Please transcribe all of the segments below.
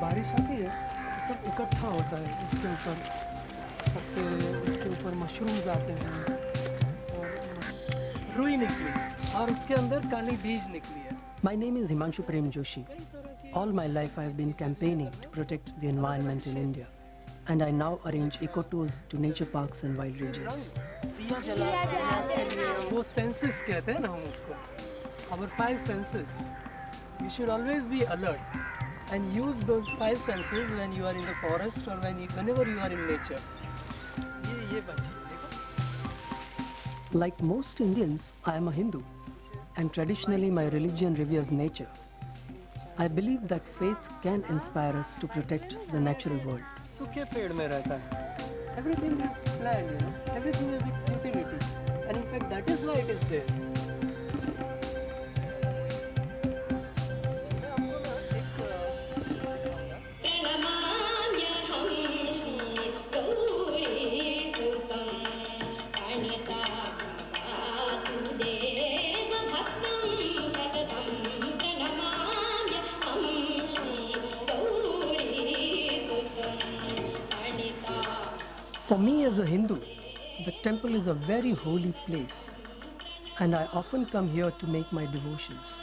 बारिश आती है तो सब इकट्ठा होता है उसके ऊपर, पत्ते उसके ऊपर मशरूम्स आते हैं और रुई निकली और उसके अंदर काली बीज निकली है. My name is Himanshu Prem Joshi. All my life I have been campaigning to protect the environment in India, and I now arrange eco tours to nature parks and wild regions. वो senses कहते हैं ना हम उसको. Our 5 senses. You should always be alert and use those 5 senses when you are in the forest or whenever you are in nature. ये बच्ची देखो. Like most Indians, I am a Hindu, and traditionally my religion reveres nature. I believe that faith can inspire us to protect the natural world. सूखे पेड़ में रहता है. Everything is planned, you know. Everything has its utility, and in fact that is why it is there. For me as a Hindu, the temple is a very holy place, and I often come here to make my devotions.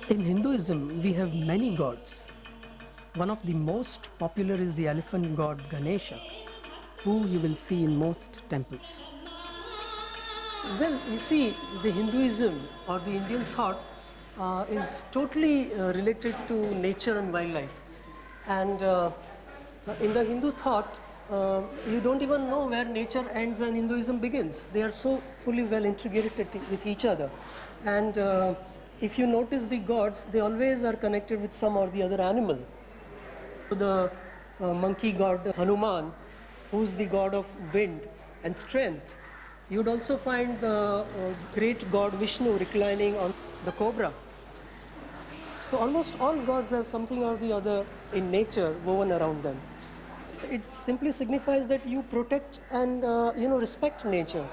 In Hinduism, we have many gods. One of the most popular is the elephant god Ganesha, who you will see in most temples. Well, you see, the Hinduism or the Indian thought is totally related to nature and wildlife. And in the Hindu thought, you don't even know where nature ends and Hinduism begins. They are so fully well integrated with each other. And if you notice the gods, they always are connected with some or the other animal. The monkey god Hanuman, who's the god of wind and strength. You'd also find the great god Vishnu reclining on the cobra. So almost all gods have something or the other in nature woven around them. It simply signifies that you protect and respect nature.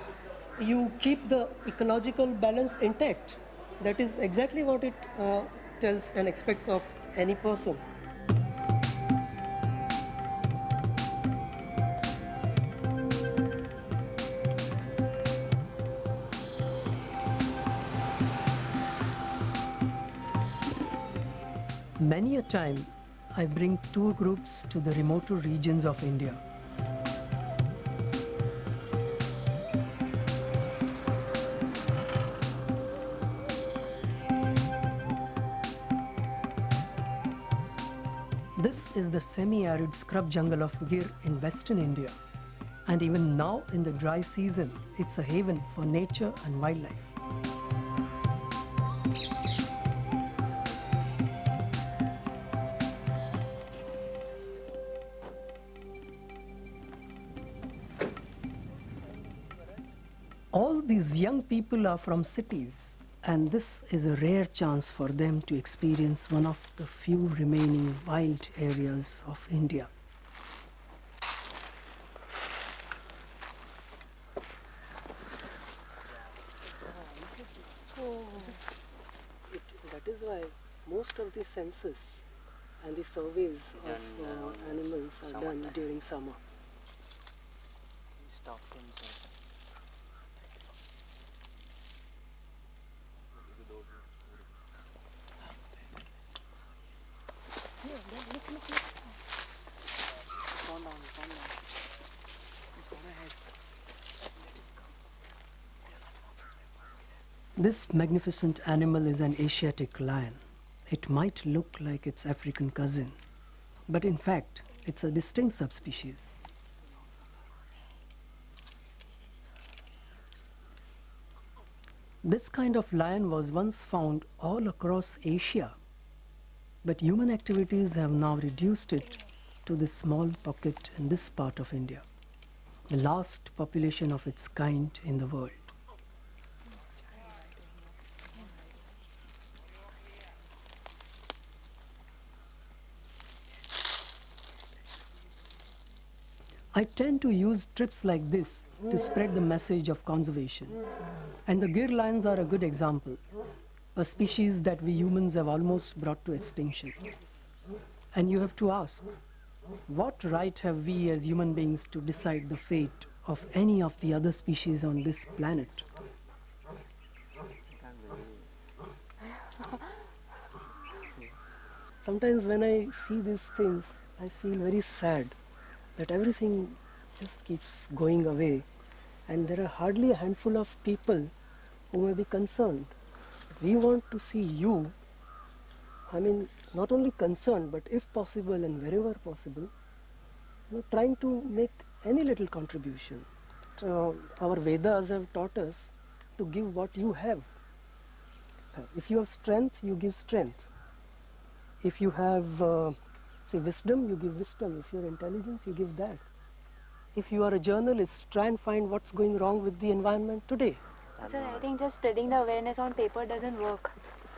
You keep the ecological balance intact. That is exactly what it tells and expects of any person. Many a time, I bring tour groups to the remoter regions of India. This is the semi-arid scrub jungle of Gir in western India. And even now in the dry season, it's a haven for nature and wildlife. All these young people are from cities, and this is a rare chance for them to experience one of the few remaining wild areas of India. That is why most of the census and the surveys of animals are done during summer. This magnificent animal is an Asiatic lion. It might look like its African cousin, but in fact, it's a distinct subspecies. This kind of lion was once found all across Asia, but human activities have now reduced it to this small pocket in this part of India, the last population of its kind in the world. I tend to use trips like this to spread the message of conservation. And the gir lions are a good example, a species that we humans have almost brought to extinction. And you have to ask, what right have we as human beings to decide the fate of any of the other species on this planet? Sometimes when I see these things, I feel very sad that everything just keeps going away, and there are hardly a handful of people who may be concerned. We want to see you, I mean, not only concerned, but if possible and wherever possible, trying to make any little contribution. Our Vedas have taught us to give what you have. If you have strength, you give strength. If you have, say, wisdom, you give wisdom. If you have intelligence, you give that. If you are a journalist, try and find what's going wrong with the environment today. Sir, I think just spreading the awareness on paper doesn't work.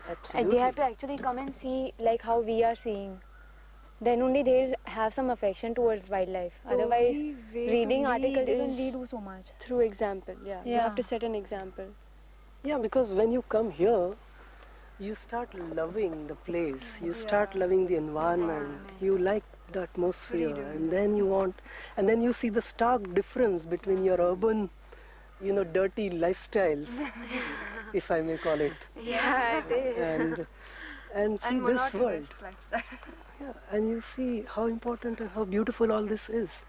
Absolutely. They have to actually come and see like how we are seeing. Then only they'll have some affection towards wildlife. The Otherwise, only way reading to articles, lead even is we do so much. through example. Yeah, you Yeah. have to set an example. Yeah, because when you come here, you start loving the place, you start loving the environment, you like the atmosphere, and then you want, and then you see the stark difference between your urban, dirty lifestyles, if I may call it, Yeah, it is. and see this world. Yeah, and you see how important and how beautiful all this is.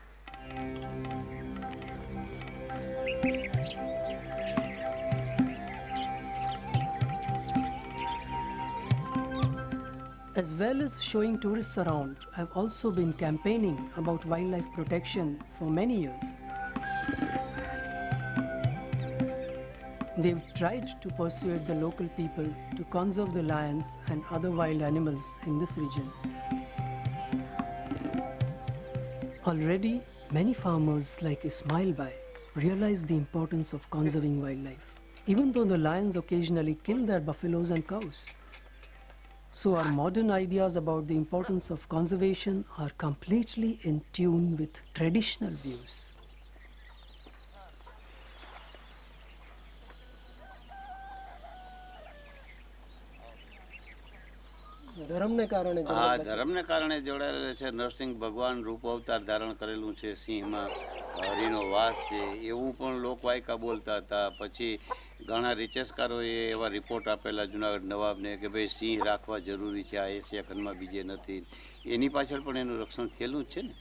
As well as showing tourists around, I've also been campaigning about wildlife protection for many years. We've tried to persuade the local people to conserve the lions and other wild animals in this region. Already, many farmers like Ismail Bhai realize the importance of conserving wildlife, even though the lions occasionally kill their buffaloes and cows. So our modern ideas about the importance of conservation are completely in tune with traditional views. ધર્મને કારણે હા ધર્મને કારણે જોડાયેલા છે. નરસિંહ ભગવાન રૂપ અવતાર ધારણ કરેલું છે, સિંહમાં હરિનો વાસ છે, એવું પણ લોકવાયકા બોલતા હતા. પછી ઘણા રિસર્ચકારોએ એવા રિપોર્ટ આપેલા જુનાગઢ નવાબને કે ભાઈ સિંહ રાખવા જરૂરી છે, આ એશિયા ખંડમાં બીજે નથી. એની પાછળ પણ એનું રક્ષણ થયેલું જ છે ને.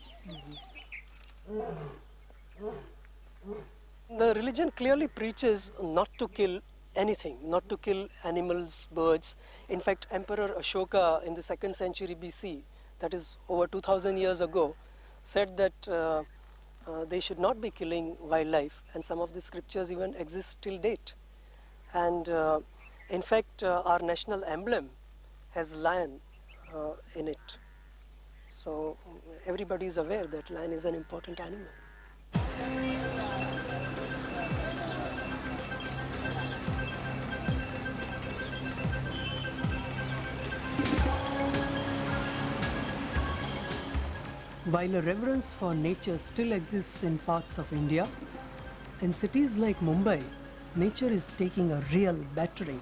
The religion clearly preaches not to kill anything, not to kill animals, birds. In fact, Emperor Ashoka in the 2nd century BC, that is over 2000 years ago, said that they should not be killing wildlife, and some of the scriptures even exist till date. And in fact, our national emblem has lion in it. So everybody is aware that lion is an important animal. While a reverence for nature still exists in parts of India, in cities like Mumbai, nature is taking a real battering.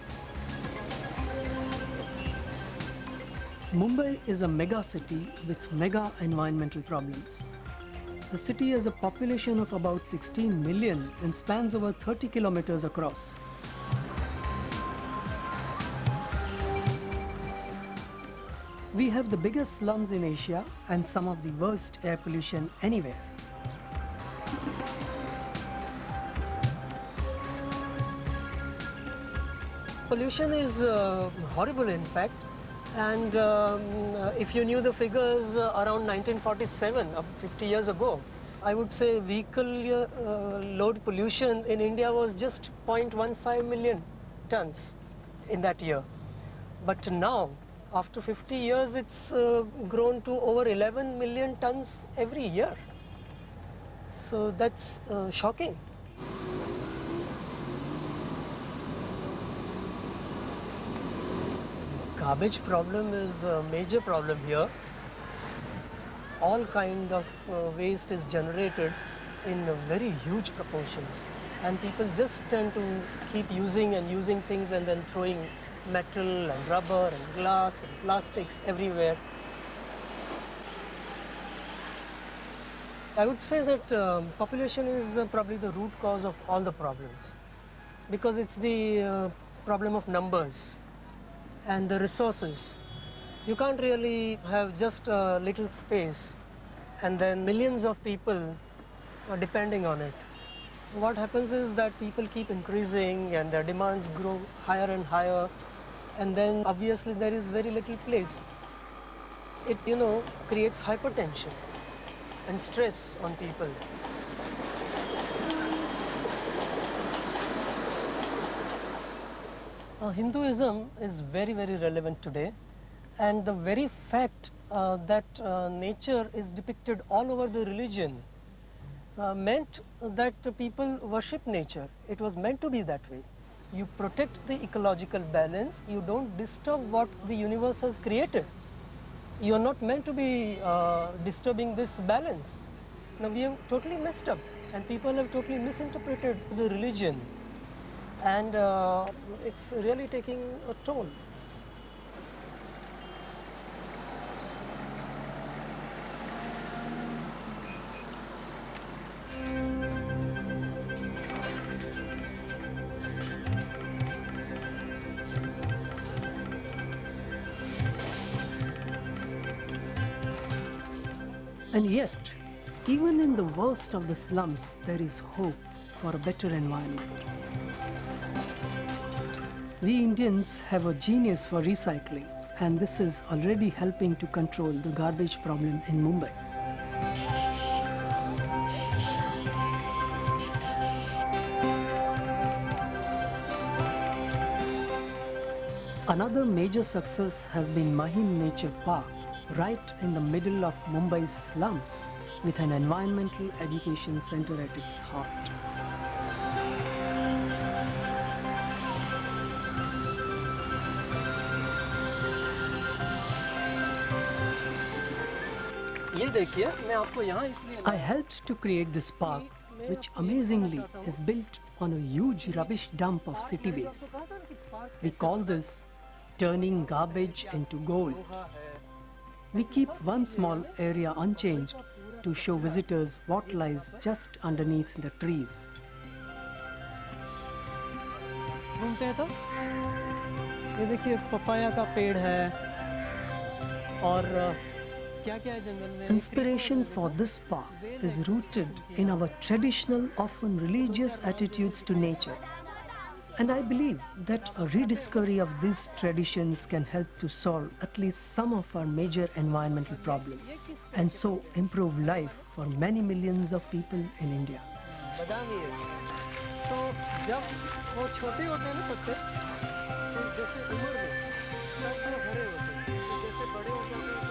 Mumbai is a mega city with mega environmental problems. The city has a population of about 16 million and spans over 30 kilometers across. We have the biggest slums in Asia and some of the worst air pollution anywhere. Pollution is horrible, in fact, and if you knew the figures around 1947, 50 years ago, I would say vehicle load pollution in India was just 0.15 million tons in that year. But now, after 50 years, it's grown to over 11 million tons every year. So that's shocking. Garbage problem is a major problem here. all kind of waste is generated in very huge proportions, and people just tend to keep using and using things and then throwing metal and rubber and glass and plastics everywhere. I would say that population is probably the root cause of all the problems, because it's the problem of numbers and the resources. You can't really have just a little space and then millions of people are depending on it. What happens is that people keep increasing and their demands grow higher and higher, and then obviously there is very little place. It, creates hypertension and stress on people. Hinduism is very, very relevant today, and the very fact that nature is depicted all over the religion meant that people worship nature. It was meant to be that way. You protect the ecological balance, you don't disturb what the universe has created. You are not meant to be disturbing this balance. Now we have totally messed up, and people have totally misinterpreted the religion, and it's really taking a toll. And yet, even in the worst of the slums, there is hope for a better environment. We Indians have a genius for recycling, and this is already helping to control the garbage problem in Mumbai. Another major success has been Mahim Nature Park, right in the middle of Mumbai's slums, with an environmental education center at its heart. I helped to create this park, which amazingly is built on a huge rubbish dump of city waste. We call this turning garbage into gold. We keep one small area unchanged to show visitors what lies just underneath the trees. घूमते हैं तो ये देखिए papaya का पेड़ है और क्या-क्या है जंगल में. Inspiration for this park is rooted in our traditional, often religious attitudes to nature. And I believe that a rediscovery of these traditions can help to solve at least some of our major environmental problems, and so improve life for many millions of people in India. बादामी है. तो जब वो छोटे होते हैं ना पत्ते, तो जैसे उम्र में तब वो हरे होते हैं. तो जैसे बड़े होते हैं